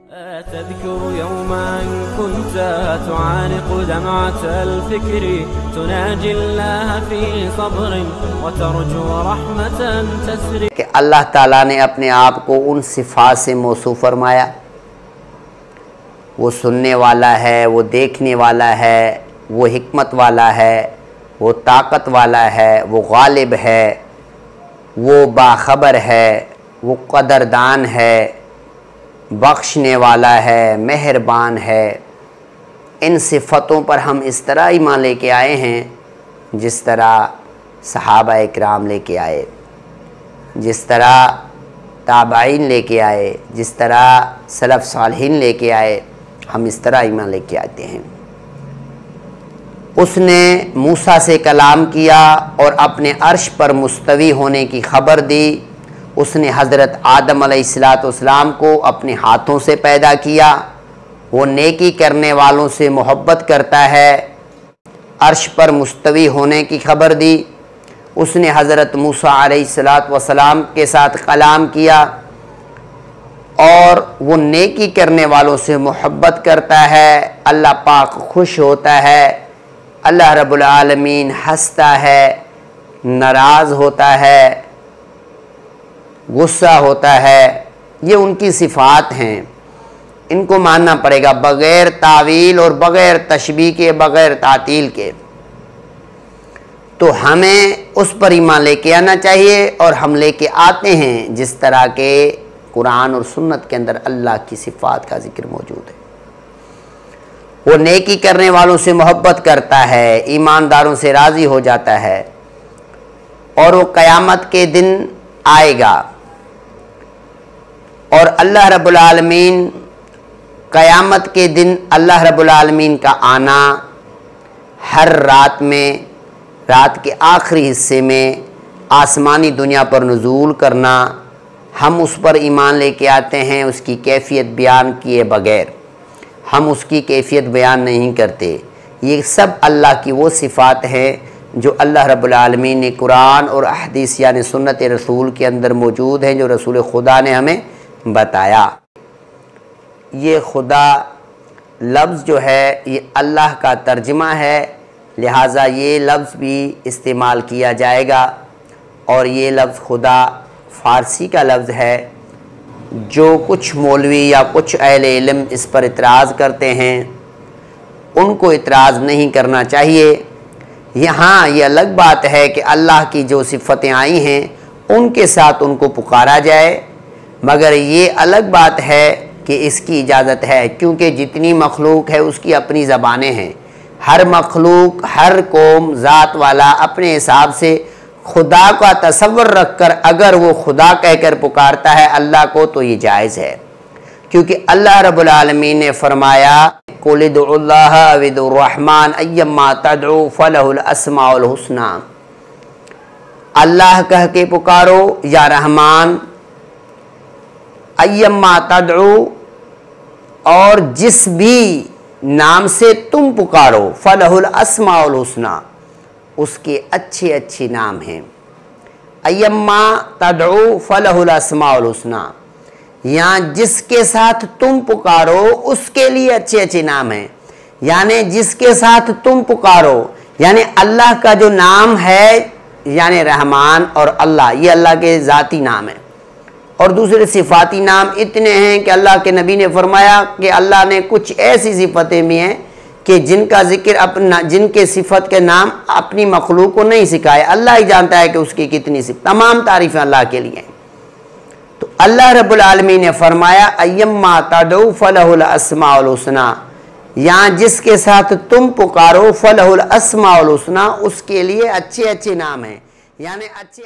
تذكر يوما كنت تعانق دمعة الفكر تناجي الله في صبر وترجو رحمة تسري کہ اللہ تعالیٰ نے اپنے آپ کو ان صفات سے موصوف فرمایا، وہ سننے والا ہے، وہ دیکھنے والا ہے، وہ حکمت والا ہے، وہ طاقت والا ہے، وہ غالب ہے، وہ باخبر ہے، وہ قدردان ہے، بخشنے والا ہے، مہربان ہے۔ ان صفتوں پر ہم اس طرح ایمان لے کے آئے ہیں جس طرح صحابہ اکرام لے کے آئے، جس طرح تابعین لے کے آئے، جس طرح سلف صالحین لے کے آئے، ہم اس طرح ایمان لے کے آتے ہیں۔ اس نے موسیٰ سے کلام کیا اور اپنے عرش پر مستوی ہونے کی خبر دی۔ اس نے حضرت آدم علیہ السلام کو اپنے ہاتھوں سے پیدا کیا۔ وہ نیکی کرنے والوں سے محبت کرتا ہے، عرش پر مستوی ہونے کی خبر دی۔ اس نے حضرت موسیٰ علیہ السلام کے ساتھ کلام کیا اور وہ نیکی کرنے والوں سے محبت کرتا ہے۔ اللہ پاک خوش ہوتا ہے، اللہ رب العالمین ہنستا ہے، ناراض ہوتا ہے، غصہ ہوتا ہے۔ یہ ان کی صفات ہیں، ان کو ماننا پڑے گا بغیر تعویل اور بغیر تشبیہ کے، بغیر تعطیل کے۔ تو ہمیں اس پر ایمان لے کے آنا چاہیے، اور ہم لے کے آتے ہیں جس طرح کے قرآن اور سنت کے اندر اللہ کی صفات کا ذکر موجود ہے۔ وہ نیکی کرنے والوں سے محبت کرتا ہے، ایمانداروں سے راضی ہو جاتا ہے، اور وہ قیامت کے دن آئے گا، اور اللہ رب العالمین قیامت کے دن اللہ رب العالمین کا آنا ہر رات میں، رات کے آخری حصے میں آسمانی دنیا پر نزول کرنا، ہم اس پر ایمان لے کے آتے ہیں اس کی کیفیت بیان کیے بغیر۔ ہم اس کی کیفیت بیان نہیں کرتے۔ یہ سب اللہ کی وہ صفات ہیں جو اللہ رب العالمین نے قرآن اور احادیث یعنی سنت رسول کے اندر موجود ہیں، جو رسول خدا نے ہمیں بتایا۔ یہ خدا لفظ جو ہے یہ اللہ کا ترجمہ ہے، لہٰذا یہ لفظ بھی استعمال کیا جائے گا، اور یہ لفظ خدا فارسی کا لفظ ہے۔ جو کچھ مولوی یا کچھ اہل علم اس پر اعتراض کرتے ہیں ان کو اعتراض نہیں کرنا چاہیے۔ یہاں یہ الگ بات ہے کہ اللہ کی جو صفتیں آئی ہیں ان کے ساتھ ان کو پکارا جائے، مگر یہ الگ بات ہے کہ اس کی اجازت ہے، کیونکہ جتنی مخلوق ہے اس کی اپنی زبانیں ہیں۔ ہر مخلوق، ہر قوم ذات والا اپنے حساب سے خدا کا تصور رکھ کر اگر وہ خدا کہہ کر پکارتا ہے اللہ کو تو یہ جائز ہے، کیونکہ اللہ رب العالمین نے فرمایا قُلِ ادْعُوا اللَّهَ أَوِ ادْعُوا الرَّحْمَنَ أَيَّمَّا تَدْعُوا فَلَهُ الْأَسْمَاءُ الْحُسْنَى۔ اللہ کہہ کے پکارو یا رحمان، ایما تدعو، اور جس بھی نام سے تم پکارو، فلہ الاسماء الحسنی، اس کے اچھے اچھے نام ہیں۔ ایما تدعو فلہ الاسماء الحسنی، یہاں جس کے ساتھ تم پکارو اس کے لیے اچھے اچھے نام ہیں، یعنی جس کے ساتھ تم پکارو، یعنی اللہ کا جو نام ہے یعنی رحمان اور اللہ، یہ اللہ کے ذاتی نام ہیں، اور دوسرے صفاتی نام اتنے ہیں کہ اللہ کے نبی نے فرمایا کہ اللہ نے کچھ ایسی صفتیں بھی ہیں کہ جن کا ذکر جن کے صفت کے نام اپنی مخلوق کو نہیں سکھائے، اللہ ہی جانتا ہے کہ اس کی کتنی صفت، تمام تعریفیں اللہ کے لیے ہیں۔ تو اللہ رب العالمین نے فرمایا ایما تدعو فلہ الاسماء الحسنی، یہاں جس کے ساتھ تم پکارو فلہ الاسماء الحسنی، اس کے لیے اچھے اچھے نام ہیں، یعنی اچھے